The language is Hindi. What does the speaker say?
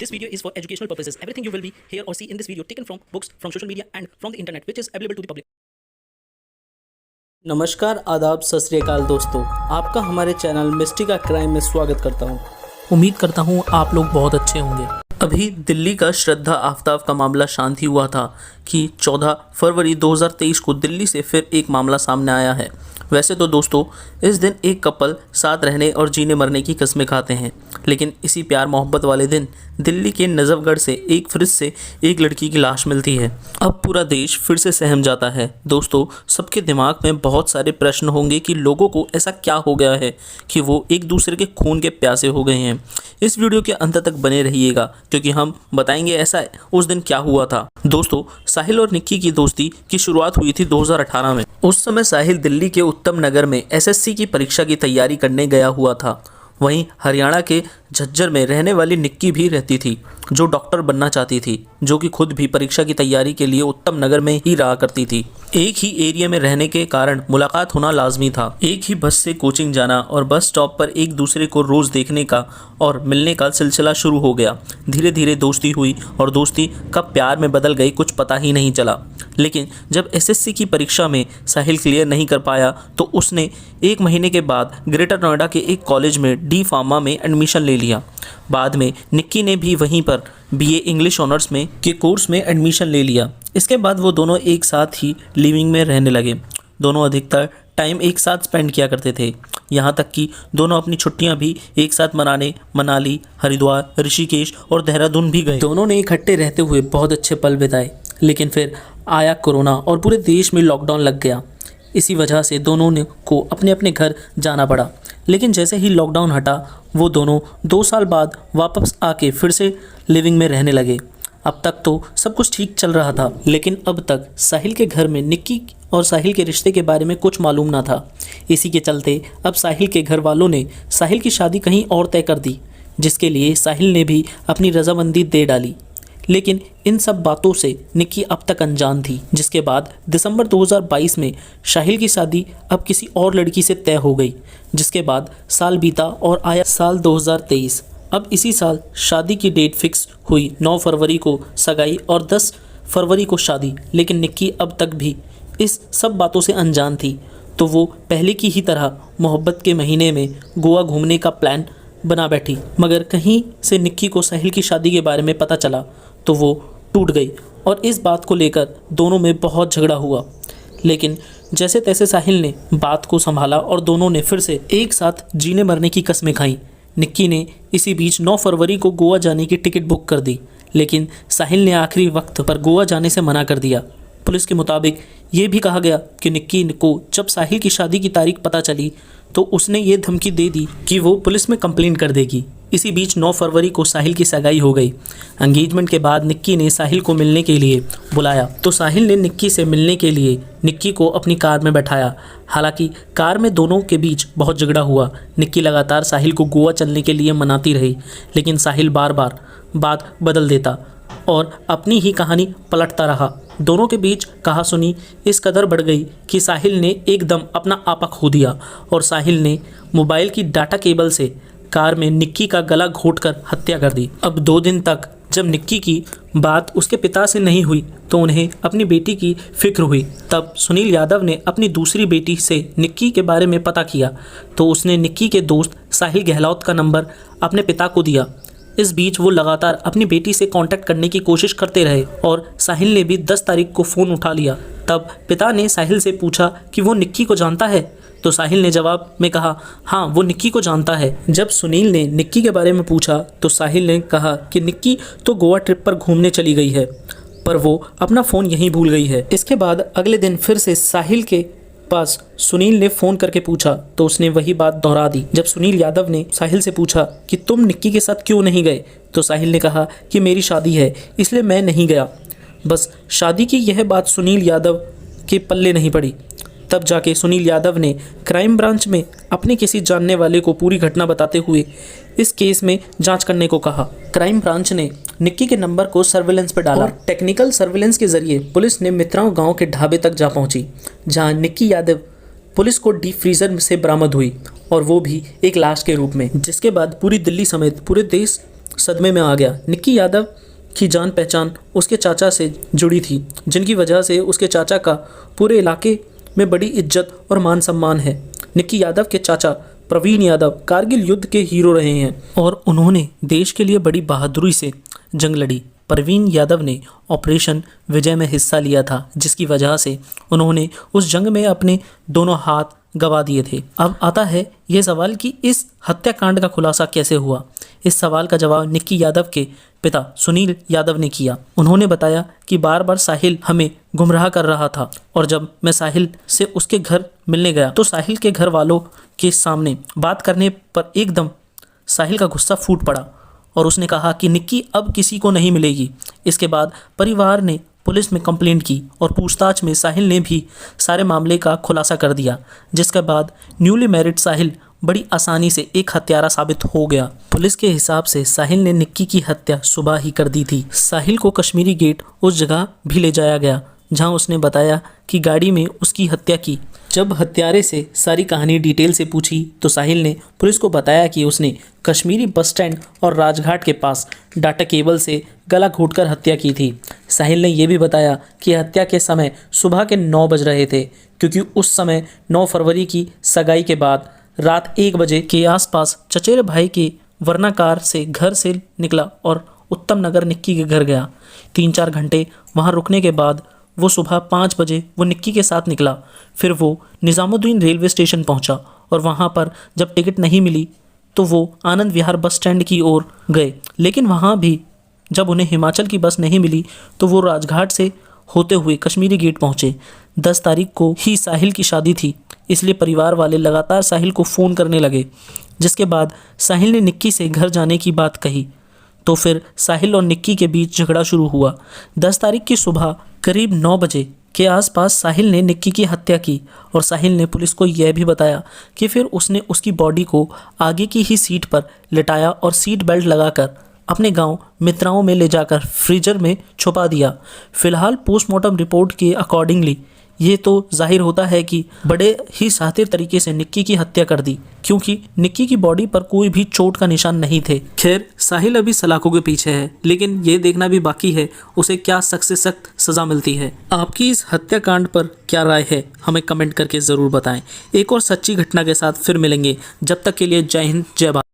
This video is for educational purposes. Everything you will be hear or see in this video taken from books, from social media and from the internet which is available to the public. नमस्कार, आदाब, सत श्री अकाल दोस्तों, आपका हमारे चैनल मिस्टिका क्राइम में स्वागत करता हूं। उम्मीद करता हूं आप लोग बहुत अच्छे होंगे। अभी दिल्ली का श्रद्धा आफ्ताब का मामला शांत ही हुआ था कि 14 फरवरी 2023 को दिल्ली से फिर एक मामला सामने आया है। वैसे तो दोस्तों इस दिन एक कपल साथ रहने और जीने मरने की कस्में खाते हैं, लेकिन इसी प्यार मोहब्बत वाले दिन दिल्ली के नजफगढ़ से एक फ्रिज से एक लड़की की लाश मिलती है। अब पूरा देश फिर से सहम जाता है। दोस्तों सबके दिमाग में बहुत सारे प्रश्न होंगे कि लोगों को ऐसा क्या हो गया है कि वो एक दूसरे के खून के प्यासे हो गए हैं। इस वीडियो के अंत तक बने रहिएगा क्योंकि हम बताएंगे ऐसा उस दिन क्या हुआ था। दोस्तों साहिल और निक्की की दोस्ती की शुरुआत हुई थी 2018 में। उस समय साहिल दिल्ली के उत्तम नगर में एसएससी की परीक्षा की तैयारी करने गया हुआ था। वहीं हरियाणा के झज्जर में रहने वाली निक्की भी रहती थी जो डॉक्टर बनना चाहती थी, जो कि खुद भी परीक्षा की तैयारी के लिए उत्तम नगर में ही रहा करती थी। एक ही एरिया में रहने के कारण मुलाकात होना लाजमी था। एक ही बस से कोचिंग जाना और बस स्टॉप पर एक दूसरे को रोज देखने का और मिलने का सिलसिला शुरू हो गया। धीरे धीरे दोस्ती हुई और दोस्ती कब प्यार में बदल गई कुछ पता ही नहीं चला। लेकिन जब एसएससी की परीक्षा में साहिल क्लियर नहीं कर पाया तो उसने 1 महीने के बाद ग्रेटर नोएडा के एक कॉलेज में डी फार्मा में एडमिशन ले लिया। बाद में निक्की ने भी वहीं पर बीए इंग्लिश ऑनर्स में के कोर्स में एडमिशन ले लिया। इसके बाद वो दोनों एक साथ ही लिविंग में रहने लगे। दोनों अधिकतर टाइम एक साथ स्पेंड किया करते थे, यहाँ तक कि दोनों अपनी छुट्टियां भी एक साथ मनाने मनाली, हरिद्वार, ऋषिकेश और देहरादून भी गए। दोनों ने इकट्ठे रहते हुए बहुत अच्छे पल बिताए, लेकिन फिर आया कोरोना और पूरे देश में लॉकडाउन लग गया। इसी वजह से दोनों ने को अपने अपने घर जाना पड़ा। लेकिन जैसे ही लॉकडाउन हटा वो दोनों 2 साल बाद वापस आके फिर से लिविंग में रहने लगे। अब तक तो सब कुछ ठीक चल रहा था, लेकिन अब तक साहिल के घर में निक्की और साहिल के रिश्ते के बारे में कुछ मालूम ना था। इसी के चलते अब साहिल के घर वालों ने साहिल की शादी कहीं और तय कर दी, जिसके लिए साहिल ने भी अपनी रजामंदी दे डाली। लेकिन इन सब बातों से निक्की अब तक अनजान थी, जिसके बाद दिसंबर 2022 में साहिल की शादी अब किसी और लड़की से तय हो गई। जिसके बाद साल बीता और आया साल 2023। अब इसी साल शादी की डेट फिक्स हुई। 9 फरवरी को सगाई और 10 फरवरी को शादी। लेकिन निक्की अब तक भी इस सब बातों से अनजान थी, तो वो पहले की ही तरह मोहब्बत के महीने में गोवा घूमने का प्लान बना बैठी। मगर कहीं से निक्की को साहिल की शादी के बारे में पता चला तो वो टूट गई और इस बात को लेकर दोनों में बहुत झगड़ा हुआ। लेकिन जैसे तैसे साहिल ने बात को संभाला और दोनों ने फिर से एक साथ जीने मरने की कस्में खाई। निक्की ने इसी बीच 9 फरवरी को गोवा जाने की टिकट बुक कर दी, लेकिन साहिल ने आखिरी वक्त पर गोवा जाने से मना कर दिया। पुलिस के मुताबिक ये भी कहा गया कि निक्की को जब साहिल की शादी की तारीख पता चली तो उसने ये धमकी दे दी कि वो पुलिस में कंप्लेंट कर देगी। इसी बीच 9 फरवरी को साहिल की सगाई हो गई। एंगेजमेंट के बाद निक्की ने साहिल को मिलने के लिए बुलाया तो साहिल ने निक्की से मिलने के लिए निक्की को अपनी कार में बैठाया। हालांकि कार में दोनों के बीच बहुत झगड़ा हुआ। निक्की लगातार साहिल को गोवा चलने के लिए मनाती रही, लेकिन साहिल बार बार बात बदल देता और अपनी ही कहानी पलटता रहा। दोनों के बीच कहा सुनी इस कदर बढ़ गई कि साहिल ने एकदम अपना आपा खो दिया और साहिल ने मोबाइल की डाटा केबल से कार में निक्की का गला घोंटकर हत्या कर दी। अब 2 दिन तक जब निक्की की बात उसके पिता से नहीं हुई तो उन्हें अपनी बेटी की फिक्र हुई। तब सुनील यादव ने अपनी दूसरी बेटी से निक्की के बारे में पता किया तो उसने निक्की के दोस्त साहिल गहलोत का नंबर अपने पिता को दिया। इस बीच वो लगातार अपनी बेटी से कांटेक्ट करने की कोशिश करते रहे और साहिल ने भी 10 तारीख को फ़ोन उठा लिया। तब पिता ने साहिल से पूछा कि वो निक्की को जानता है, तो साहिल ने जवाब में कहा हाँ वो निक्की को जानता है। जब सुनील ने निक्की के बारे में पूछा तो साहिल ने कहा कि निक्की तो गोवा ट्रिप पर घूमने चली गई है, पर वो अपना फ़ोन यहीं भूल गई है। इसके बाद अगले दिन फिर से साहिल के पास सुनील ने फ़ोन करके पूछा तो उसने वही बात दोहरा दी। जब सुनील यादव ने साहिल से पूछा कि तुम निक्की के साथ क्यों नहीं गए, तो साहिल ने कहा कि मेरी शादी है इसलिए मैं नहीं गया। बस शादी की यह बात सुनील यादव के पल्ले नहीं पड़ी। तब जाके सुनील यादव ने क्राइम ब्रांच में अपने किसी जानने वाले को पूरी घटना बताते हुए इस केस में जांच करने को कहा। क्राइम ब्रांच ने निक्की के नंबर को सर्विलेंस पर डाला और टेक्निकल सर्विलेंस के जरिए पुलिस ने मित्राओं गांव के ढाबे तक जा पहुंची, जहां निक्की यादव पुलिस को डीप फ्रीजर से बरामद हुई और वो भी एक लाश के रूप में। जिसके बाद पूरी दिल्ली समेत पूरे देश सदमे में आ गया। निक्की यादव की जान पहचान उसके चाचा से जुड़ी थी, जिनकी वजह से उसके चाचा का पूरे इलाके में बड़ी इज्जत और मान सम्मान है। निक्की यादव के चाचा प्रवीण यादव कारगिल युद्ध के हीरो रहे हैं और उन्होंने देश के लिए बड़ी बहादुरी से जंग लड़ी। प्रवीण यादव ने ऑपरेशन विजय में हिस्सा लिया था, जिसकी वजह से उन्होंने उस जंग में अपने दोनों हाथ गंवा दिए थे। अब आता है यह सवाल कि इस हत्याकांड का खुलासा कैसे हुआ। इस सवाल का जवाब निक्की यादव के पिता सुनील यादव ने किया। उन्होंने बताया कि बार बार साहिल हमें गुमराह कर रहा था और जब मैं साहिल से उसके घर मिलने गया तो साहिल के घर वालों के सामने बात करने पर एकदम साहिल का गुस्सा फूट पड़ा और उसने कहा कि निक्की अब किसी को नहीं मिलेगी। इसके बाद परिवार ने पुलिस में कंप्लेंट की और पूछताछ में साहिल ने भी सारे मामले का खुलासा कर दिया, जिसके बाद न्यूली मैरिड साहिल बड़ी आसानी से एक हत्यारा साबित हो गया। पुलिस के हिसाब से साहिल ने निक्की की हत्या सुबह ही कर दी थी। साहिल को कश्मीरी गेट उस जगह भी ले जाया गया जहां उसने बताया कि गाड़ी में उसकी हत्या की। जब हत्यारे से सारी कहानी डिटेल से पूछी तो साहिल ने पुलिस को बताया कि उसने कश्मीरी बस स्टैंड और राजघाट के पास डाटा केबल से गला घोंटकर हत्या की थी। साहिल ने यह भी बताया कि हत्या के समय सुबह के 9 बज रहे थे, क्योंकि उस समय 9 फरवरी की सगाई के बाद रात 1 बजे के आसपास चचेरे भाई के वरना कार से घर से निकला और उत्तम नगर निक्की के घर गया। 3-4 घंटे वहां रुकने के बाद वो सुबह 5 बजे वो निक्की के साथ निकला। फिर वो निज़ामुद्दीन रेलवे स्टेशन पहुंचा और वहां पर जब टिकट नहीं मिली तो वो आनंद विहार बस स्टैंड की ओर गए, लेकिन वहां भी जब उन्हें हिमाचल की बस नहीं मिली तो वो राजघाट से होते हुए कश्मीरी गेट पहुंचे। 10 तारीख को ही साहिल की शादी थी, इसलिए परिवार वाले लगातार साहिल को फ़ोन करने लगे। जिसके बाद साहिल ने निक्की से घर जाने की बात कही तो फिर साहिल और निक्की के बीच झगड़ा शुरू हुआ। 10 तारीख की सुबह करीब 9 बजे के आसपास साहिल ने निक्की की हत्या की और साहिल ने पुलिस को यह भी बताया कि फिर उसने उसकी बॉडी को आगे की ही सीट पर लिटाया और सीट बेल्ट लगाकर अपने गांव मित्राओं में ले जाकर फ्रीजर में छुपा दिया। फिलहाल पोस्टमार्टम रिपोर्ट के अकॉर्डिंगली ये तो जाहिर होता है कि बड़े ही शातिर तरीके से निक्की की हत्या कर दी, क्योंकि निक्की की बॉडी पर कोई भी चोट का निशान नहीं थे। खैर, साहिल अभी सलाखों के पीछे है, लेकिन ये देखना भी बाकी है उसे क्या सख्त से सख्त सज़ा मिलती है। आपकी इस हत्याकांड पर क्या राय है, हमें कमेंट करके ज़रूर बताएं। एक और सच्ची घटना के साथ फिर मिलेंगे। जब तक के लिए जय हिंद, जय भारत।